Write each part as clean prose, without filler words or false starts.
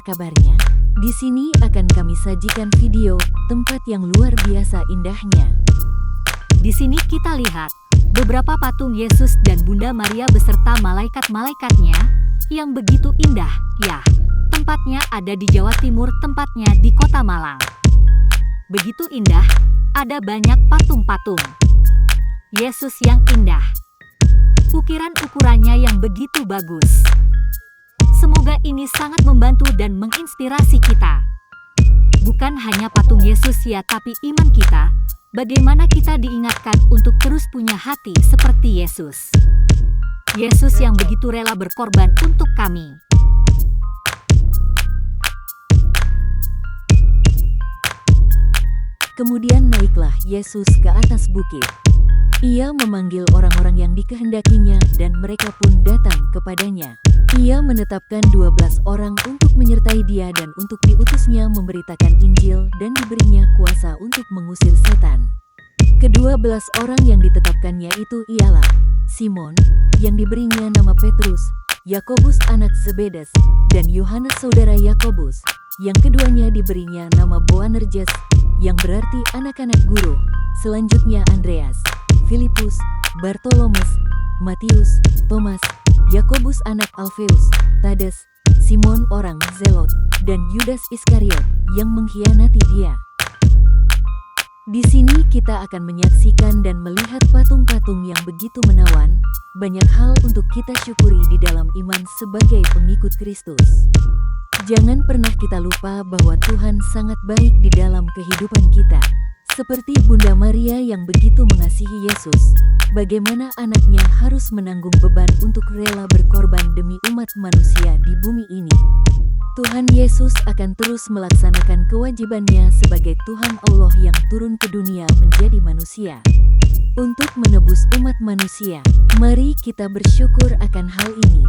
kabarnya? Di sini akan kami sajikan video tempat yang luar biasa indahnya. Di sini kita lihat beberapa patung Yesus dan Bunda Maria beserta malaikat-malaikatnya yang begitu indah. Ya, tempatnya ada di Jawa Timur, tempatnya di Kota Malang. Begitu indah, ada banyak patung-patung Yesus yang indah. Ukiran-ukurannya yang begitu bagus. Semoga ini sangat membantu dan menginspirasi kita. Bukan hanya patung Yesus ya, tapi iman kita. Bagaimana kita diingatkan untuk terus punya hati seperti Yesus. Yesus yang begitu rela berkorban untuk kami. Kemudian naiklah Yesus ke atas bukit. Ia memanggil orang-orang yang dikehendakinya dan mereka pun datang kepadanya. Ia menetapkan 12 orang untuk menyertai dia dan untuk diutusnya memberitakan Injil dan diberinya kuasa untuk mengusir setan. Ke-12 orang yang ditetapkannya itu ialah Simon, yang diberinya nama Petrus, Yakobus anak Zebedes, dan Yohanes saudara Yakobus, yang keduanya diberinya nama Boanerges, yang berarti anak-anak guru. Selanjutnya Andreas, Filipus, Bartolomeus, Matius, Thomas, Yakobus anak Alfeus, Tades, Simon orang Zelot, dan Yudas Iskariot yang mengkhianati dia. Di sini kita akan menyaksikan dan melihat patung-patung yang begitu menawan, banyak hal untuk kita syukuri di dalam iman sebagai pengikut Kristus. Jangan pernah kita lupa bahwa Tuhan sangat baik di dalam kehidupan kita. Seperti Bunda Maria yang begitu mengasihi Yesus, bagaimana anaknya harus menanggung beban untuk rela berkorban demi umat manusia di bumi ini. Tuhan Yesus akan terus melaksanakan kewajibannya sebagai Tuhan Allah yang turun ke dunia menjadi manusia untuk menebus umat manusia. Mari kita bersyukur akan hal ini.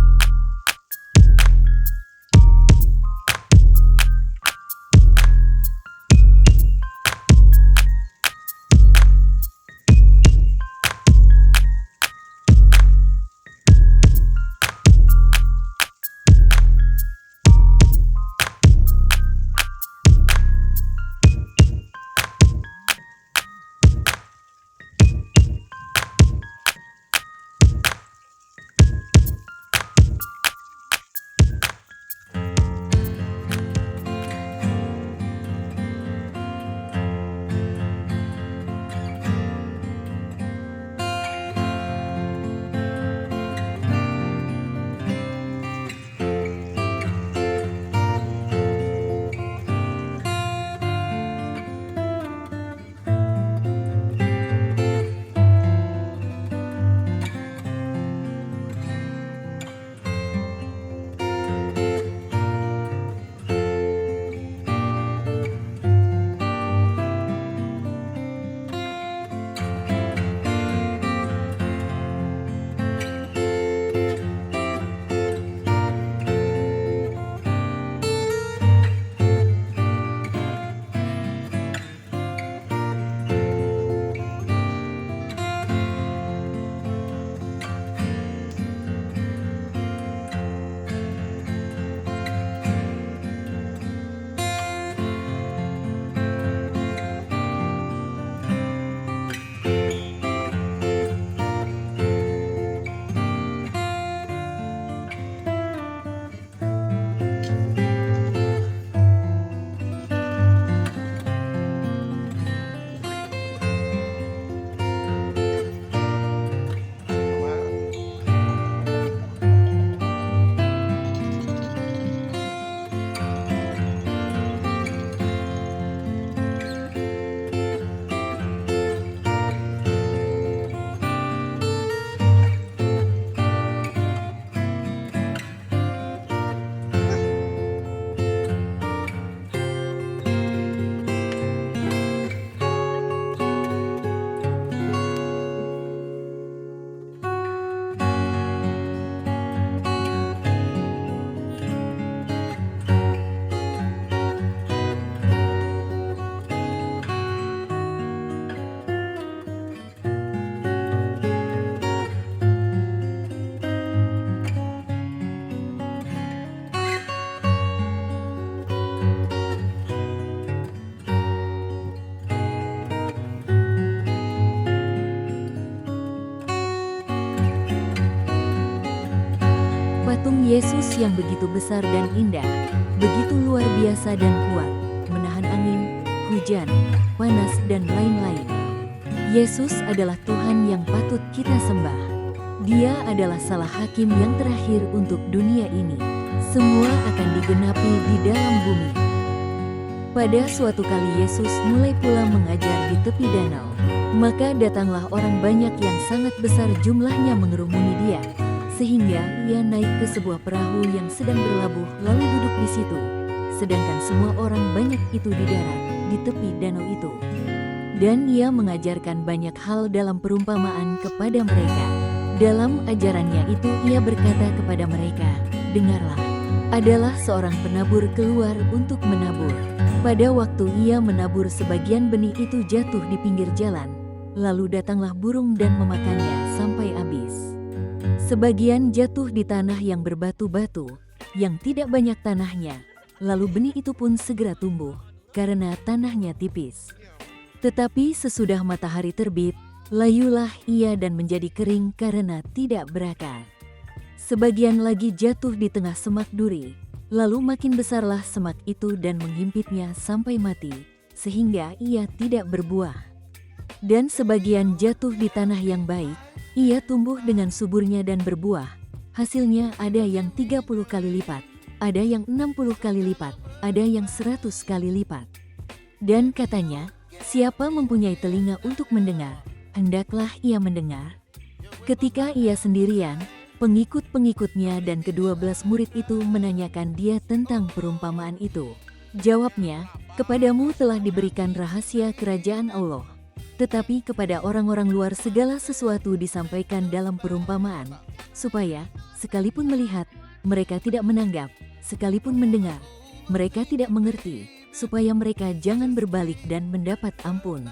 Yesus yang begitu besar dan indah, begitu luar biasa dan kuat, menahan angin, hujan, panas, dan lain-lain. Yesus adalah Tuhan yang patut kita sembah. Dia adalah Salah Hakim yang terakhir untuk dunia ini. Semua akan digenapi di dalam bumi. Pada suatu kali Yesus mulai pula mengajar di tepi danau. Maka datanglah orang banyak yang sangat besar jumlahnya mengerumuni dia, sehingga ia naik ke sebuah perahu yang sedang berlabuh lalu duduk di situ. Sedangkan semua orang banyak itu di darat, di tepi danau itu. Dan ia mengajarkan banyak hal dalam perumpamaan kepada mereka. Dalam ajarannya itu ia berkata kepada mereka, "Dengarlah, adalah seorang penabur keluar untuk menabur. Pada waktu ia menabur, sebagian benih itu jatuh di pinggir jalan. Lalu datanglah burung dan memakannya sampai habis. Sebagian jatuh di tanah yang berbatu-batu, yang tidak banyak tanahnya. Lalu benih itu pun segera tumbuh, karena tanahnya tipis. Tetapi sesudah matahari terbit, layulah ia dan menjadi kering karena tidak berakar. Sebagian lagi jatuh di tengah semak duri, lalu makin besarlah semak itu dan menghimpitnya sampai mati, sehingga ia tidak berbuah. Dan sebagian jatuh di tanah yang baik, ia tumbuh dengan suburnya dan berbuah. Hasilnya ada yang 30 kali lipat, ada yang 60 kali lipat, ada yang 100 kali lipat." Dan katanya, "Siapa mempunyai telinga untuk mendengar, hendaklah ia mendengar." Ketika ia sendirian, pengikut-pengikutnya dan ke-12 murid itu menanyakan dia tentang perumpamaan itu. Jawabnya, "Kepadamu telah diberikan rahasia kerajaan Allah. Tetapi kepada orang-orang luar segala sesuatu disampaikan dalam perumpamaan, supaya, sekalipun melihat, mereka tidak menanggap, sekalipun mendengar, mereka tidak mengerti, supaya mereka jangan berbalik dan mendapat ampun."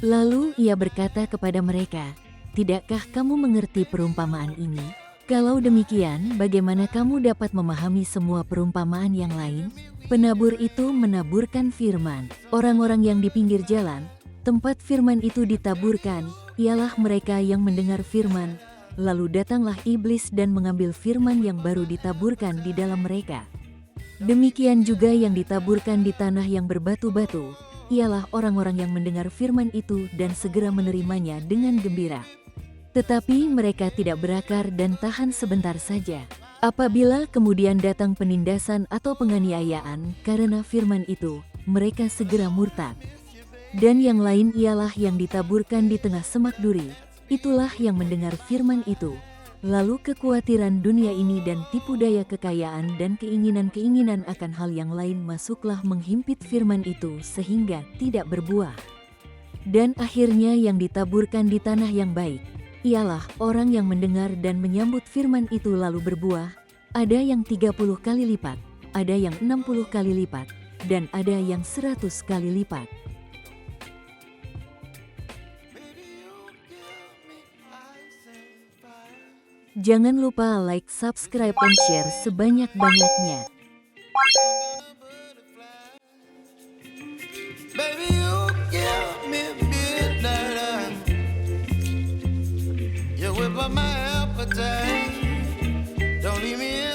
Lalu ia berkata kepada mereka, "Tidakkah kamu mengerti perumpamaan ini? Kalau demikian, bagaimana kamu dapat memahami semua perumpamaan yang lain?" Penabur itu menaburkan firman. Orang-orang yang di pinggir jalan, tempat firman itu ditaburkan, ialah mereka yang mendengar firman. Lalu datanglah iblis dan mengambil firman yang baru ditaburkan di dalam mereka. Demikian juga yang ditaburkan di tanah yang berbatu-batu, ialah orang-orang yang mendengar firman itu dan segera menerimanya dengan gembira. Tetapi mereka tidak berakar dan tahan sebentar saja. Apabila kemudian datang penindasan atau penganiayaan karena firman itu, mereka segera murtad. Dan yang lain ialah yang ditaburkan di tengah semak duri, itulah yang mendengar firman itu. Lalu kekhawatiran dunia ini dan tipu daya kekayaan dan keinginan-keinginan akan hal yang lain masuklah menghimpit firman itu sehingga tidak berbuah. Dan akhirnya yang ditaburkan di tanah yang baik, ialah orang yang mendengar dan menyambut firman itu lalu berbuah. Ada yang 30 kali lipat, ada yang 60 kali lipat, dan ada yang 100 kali lipat. Jangan lupa like, subscribe, dan share sebanyak-banyaknya. Baby, you give me midnight. You whip up my appetite. Don't leave me